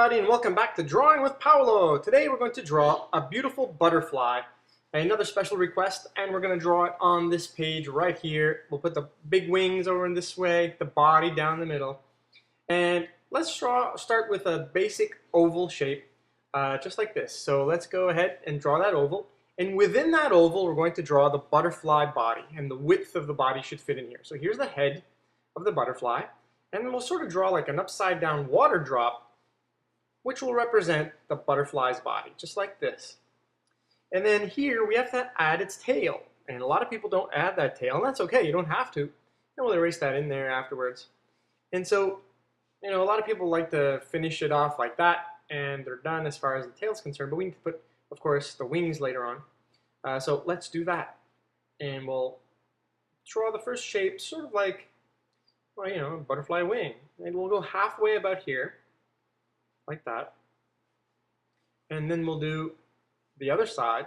everybody, and welcome back to Drawing with Paolo. Today we're going to draw a beautiful butterfly, another special request, and we're going to draw it on this page right here. We'll put the big wings over in this way, the body down the middle, and let's start with a basic oval shape, just like this. So let's go ahead and draw that oval, and within that oval we're going to draw the butterfly body, and the width of the body should fit in here. So here's the head of the butterfly, and then we'll sort of draw like an upside down water drop, which will represent the butterfly's body, just like this. And then here we have to add its tail, and a lot of people don't add that tail, and that's okay, you don't have to. And we'll erase that in there afterwards. And so, a lot of people like to finish it off like that, and they're done as far as the tail is concerned, but we need to put, of course, the wings later on. So let's do that. And we'll draw the first shape sort of like, well, a butterfly wing. And we'll go halfway about here, like that. And then we'll do the other side.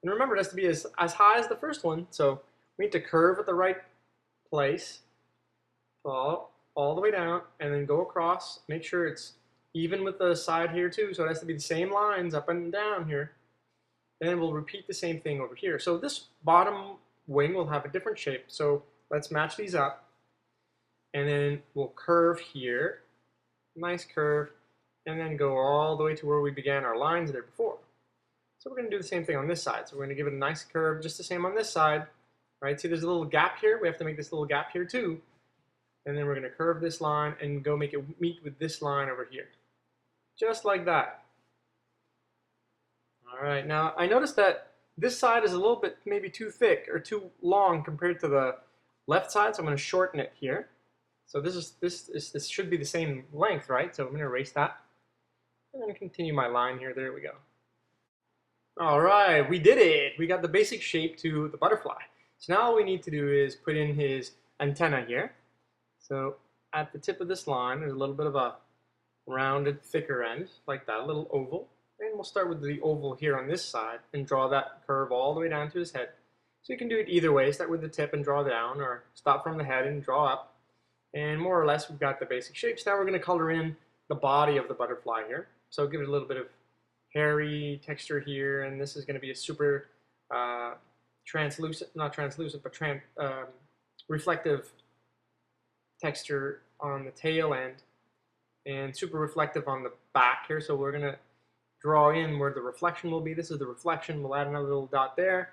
And remember, it has to be as high as the first one. So we need to curve at the right place, fall all the way down, and then go across. Make sure it's even with the side here too. So it has to be the same lines up and down here. And then we'll repeat the same thing over here. So this bottom wing will have a different shape. So let's match these up. And then we'll curve here. Nice curve. And then go all the way to where we began our lines there before. So we're going to do the same thing on this side. So we're going to give it a nice curve, just the same on this side. Right? See, there's a little gap here. We have to make this little gap here too. And then we're going to curve this line and go make it meet with this line over here. Just like that. All right. Now, I noticed that this side is a little bit maybe too thick or too long compared to the left side, so I'm going to shorten it here. So this should be the same length, right? So I'm going to erase that. And then continue my line here. There we go. All right, we did it. We got the basic shape to the butterfly. So now all we need to do is put in his antenna here. So at the tip of this line, there's a little bit of a rounded, thicker end, like that, a little oval. And we'll start with the oval here on this side and draw that curve all the way down to his head. So you can do it either way. Start with the tip and draw down, or stop from the head and draw up. And more or less, we've got the basic shapes. Now we're going to color in the body of the butterfly here. So give it a little bit of hairy texture here, and this is going to be a super translucent, not translucent, but reflective texture on the tail end, and super reflective on the back here. So we're going to draw in where the reflection will be. This is the reflection. We'll add another little dot there.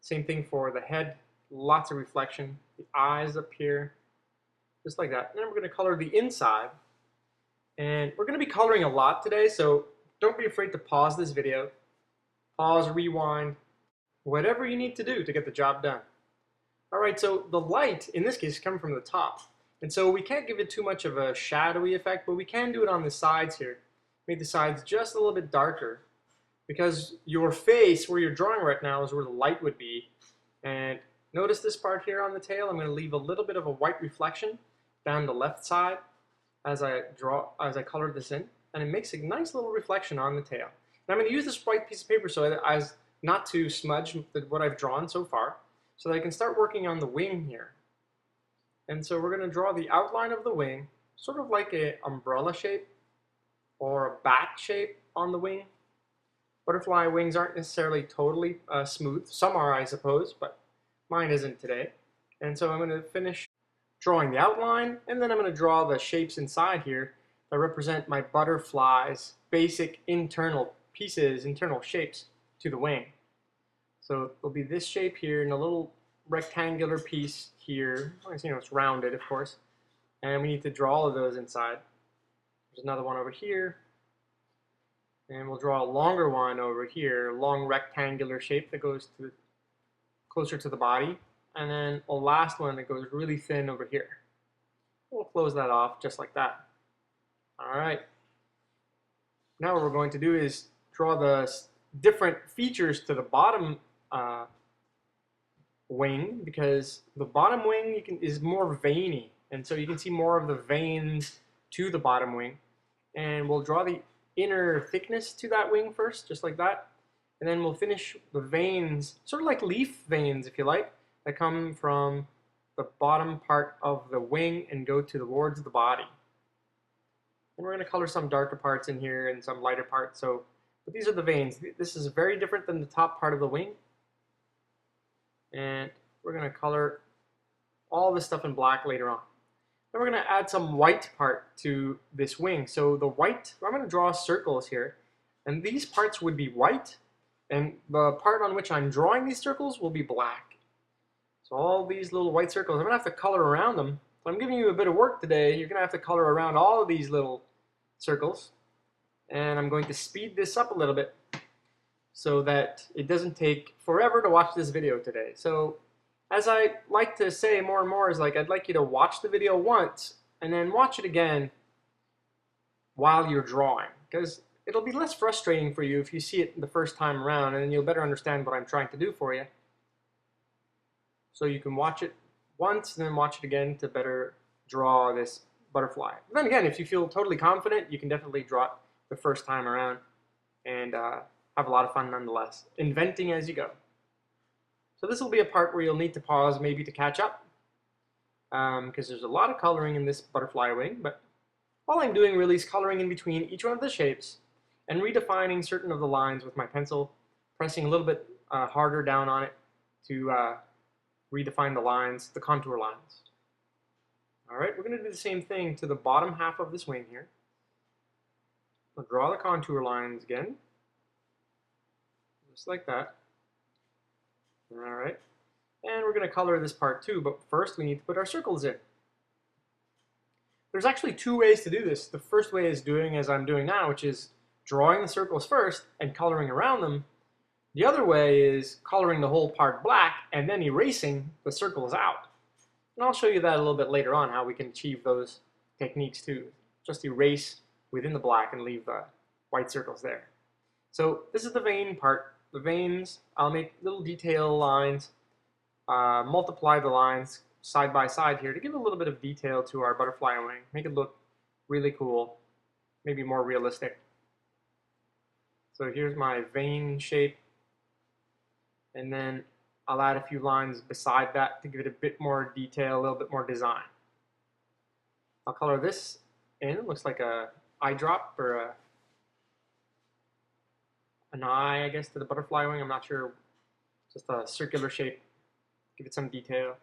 Same thing for the head. Lots of reflection. The eyes up here. Just like that. And then we're going to color the inside. And we're going to be coloring a lot today, so don't be afraid to pause this video. Pause, rewind, whatever you need to do to get the job done. Alright, so the light, in this case, is coming from the top. And so we can't give it too much of a shadowy effect, but we can do it on the sides here. Make the sides just a little bit darker, because your face, where you're drawing right now, is where the light would be. And notice this part here on the tail. I'm going to leave a little bit of a white reflection down the left side as I color this in, and it makes a nice little reflection on the tail. And I'm going to use this white piece of paper so as not to smudge what I've drawn so far, so that I can start working on the wing here. And so we're going to draw the outline of the wing, sort of like an umbrella shape or a bat shape on the wing. Butterfly wings aren't necessarily totally smooth. Some are, I suppose, but mine isn't today. And so I'm going to finish drawing the outline, and then I'm going to draw the shapes inside here that represent my butterfly's basic internal pieces, internal shapes to the wing. So there'll be this shape here and a little rectangular piece here. It's rounded, of course. And we need to draw all of those inside. There's another one over here. And we'll draw a longer one over here, a long rectangular shape that goes to closer to the body. And then a last one that goes really thin over here. We'll close that off just like that. All right. Now what we're going to do is draw the different features to the bottom wing, because the bottom wing is more veiny, and so you can see more of the veins to the bottom wing. And we'll draw the inner thickness to that wing first, just like that. And then we'll finish the veins, sort of like leaf veins, if you like, that come from the bottom part of the wing and go towards the body. And we're going to color some darker parts in here and some lighter parts. So, but these are the veins. This is very different than the top part of the wing. And we're going to color all this stuff in black later on. Then we're going to add some white part to this wing. So the white, I'm going to draw circles here. And these parts would be white. And the part on which I'm drawing these circles will be black. So all these little white circles, I'm going to have to color around them. So I'm giving you a bit of work today. You're going to have to color around all of these little circles. And I'm going to speed this up a little bit so that it doesn't take forever to watch this video today. So as I like to say more and more is like, I'd like you to watch the video once and then watch it again while you're drawing, because it'll be less frustrating for you if you see it the first time around, and then you'll better understand what I'm trying to do for you. So you can watch it once and then watch it again to better draw this butterfly. But then again, if you feel totally confident, you can definitely draw it the first time around and have a lot of fun nonetheless, inventing as you go. So this will be a part where you'll need to pause maybe to catch up, because there's a lot of coloring in this butterfly wing, but all I'm doing really is coloring in between each one of the shapes and redefining certain of the lines with my pencil, pressing a little bit harder down on it to redefine the lines, the contour lines. Alright, we're going to do the same thing to the bottom half of this wing here. I'll draw the contour lines again, just like that. Alright, and we're going to color this part too, but first we need to put our circles in. There's actually two ways to do this. The first way is doing as I'm doing now, which is drawing the circles first and coloring around them. The other way is coloring the whole part black and then erasing the circles out. And I'll show you that a little bit later on, how we can achieve those techniques too. Just erase within the black and leave the white circles there. So this is the vein part. The veins, I'll make little detail lines, multiply the lines side by side here to give a little bit of detail to our butterfly wing, make it look really cool, maybe more realistic. So here's my vein shape, and then I'll add a few lines beside that to give it a bit more detail, a little bit more design. I'll color this in. It looks like a eye drop or an eye, I guess, to the butterfly wing. I'm not sure. Just a circular shape. Give it some detail.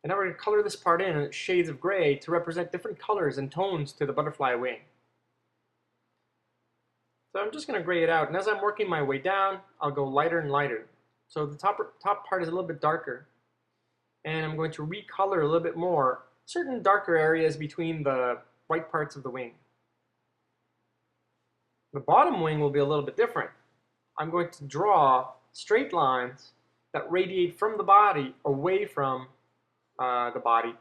And now we're going to color this part in shades of gray to represent different colors and tones to the butterfly wing. So I'm just going to gray it out. And as I'm working my way down, I'll go lighter and lighter. So the top part is a little bit darker. And I'm going to recolor a little bit more certain darker areas between the white parts of the wing. The bottom wing will be a little bit different. I'm going to draw straight lines that radiate from the body away from the body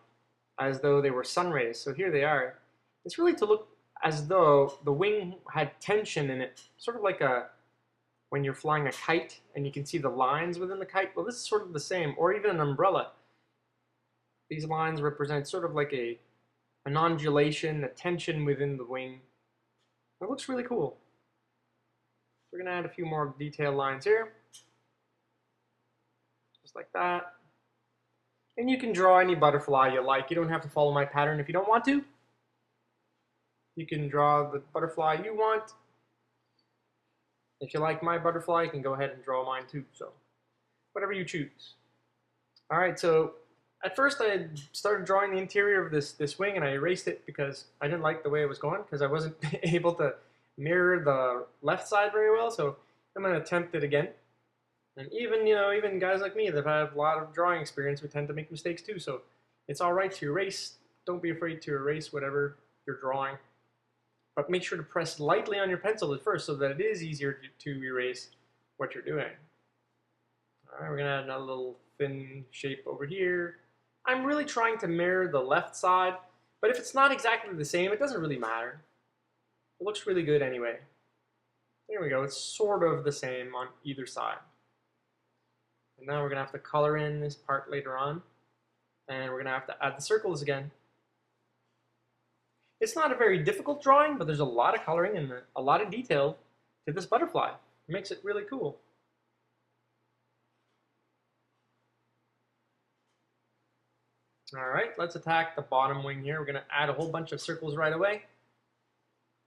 as though they were sun rays. So here they are. It's really to look as though the wing had tension in it, sort of like when you're flying a kite and you can see the lines within the kite. Well, this is sort of the same, or even an umbrella. These lines represent sort of like an undulation, a tension within the wing. It looks really cool. We're going to add a few more detail lines here, just like that. And you can draw any butterfly you like. You don't have to follow my pattern if you don't want to. You can draw the butterfly you want. If you like my butterfly, you can go ahead and draw mine too. So whatever you choose. All right, so at first I started drawing the interior of this wing, and I erased it because I didn't like the way it was going, because I wasn't able to mirror the left side very well. So I'm going to attempt it again. And even guys like me that have a lot of drawing experience, we tend to make mistakes too. So it's all right to erase. Don't be afraid to erase whatever you're drawing. But make sure to press lightly on your pencil at first so that it is easier to erase what you're doing. All right, we're going to add another little thin shape over here. I'm really trying to mirror the left side, but if it's not exactly the same, it doesn't really matter. It looks really good anyway. There we go. It's sort of the same on either side. And now we're going to have to color in this part later on. And we're going to have to add the circles again. It's not a very difficult drawing, but there's a lot of coloring and a lot of detail to this butterfly. It makes it really cool. All right, let's attack the bottom wing here. We're going to add a whole bunch of circles right away.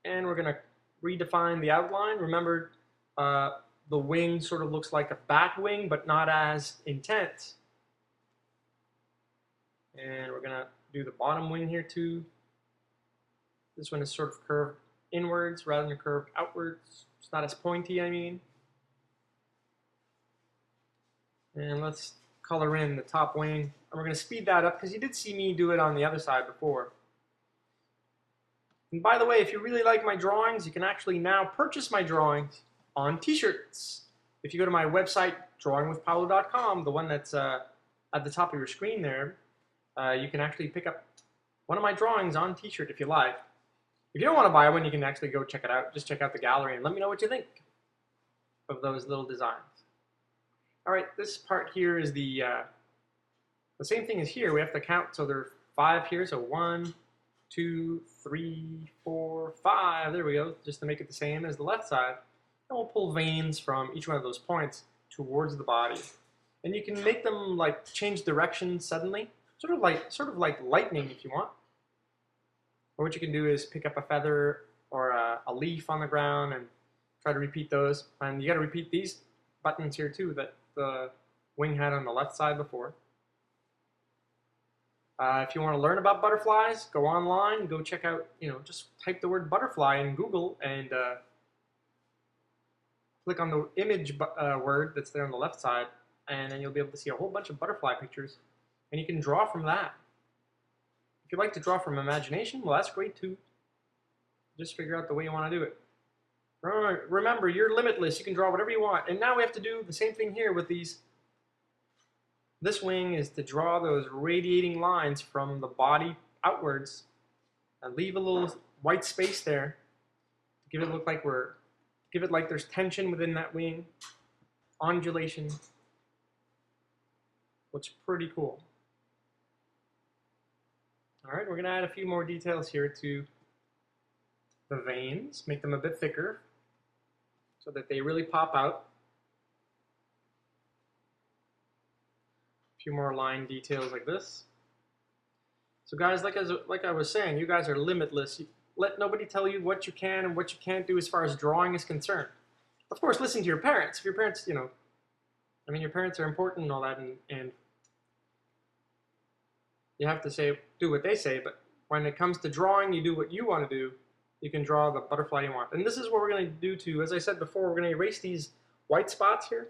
and we're going to redefine the outline. Remember, the wing sort of looks like a bat wing, but not as intense. And we're going to do the bottom wing here too. This one is sort of curved inwards rather than curved outwards. It's not as pointy, I mean. And let's color in the top wing. And we're going to speed that up because you did see me do it on the other side before. And by the way, if you really like my drawings, you can actually now purchase my drawings on t-shirts. If you go to my website, drawingwithpaolo.com, the one that's at the top of your screen there, you can actually pick up one of my drawings on t-shirt if you like. If you don't want to buy one, you can actually go check it out. Just check out the gallery and let me know what you think of those little designs. All right, this part here is the same thing as here. We have to count, so there are 5 here. So 1, 2, 3, 4, 5. There we go, just to make it the same as the left side. And we'll pull veins from each one of those points towards the body. And you can make them like change direction suddenly, sort of like lightning if you want. Or what you can do is pick up a feather or a leaf on the ground and try to repeat those. And you got to repeat these buttons here too that the wing had on the left side before. If you want to learn about butterflies, go online, go check out, just type the word butterfly in Google and click on the image word that's there on the left side, and then you'll be able to see a whole bunch of butterfly pictures, and you can draw from that. If you like to draw from imagination, well, that's great too. Just figure out the way you want to do it. Remember, you're limitless. You can draw whatever you want. And now we have to do the same thing here with these. This wing is to draw those radiating lines from the body outwards and leave a little white space there to give it look like there's tension within that wing, undulation. Looks pretty cool. All right, we're going to add a few more details here to the veins, make them a bit thicker so that they really pop out. A few more line details like this. So guys, like I was saying, you guys are limitless. Let nobody tell you what you can and what you can't do as far as drawing is concerned. Of course, listen to your parents. If your parents, your parents are important and all that, and you have to do what they say, but when it comes to drawing, you do what you want to do. You can draw the butterfly you want. And this is what we're going to do too. As I said before, we're going to erase these white spots here.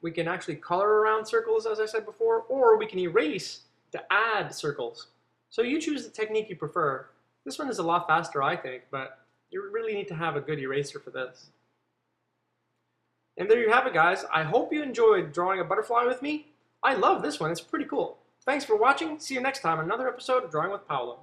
We can actually color around circles, as I said before, or we can erase to add circles. So you choose the technique you prefer. This one is a lot faster, I think, but you really need to have a good eraser for this. And there you have it, guys. I hope you enjoyed drawing a butterfly with me. I love this one. It's pretty cool. Thanks for watching. See you next time on another episode of Drawing with Paolo.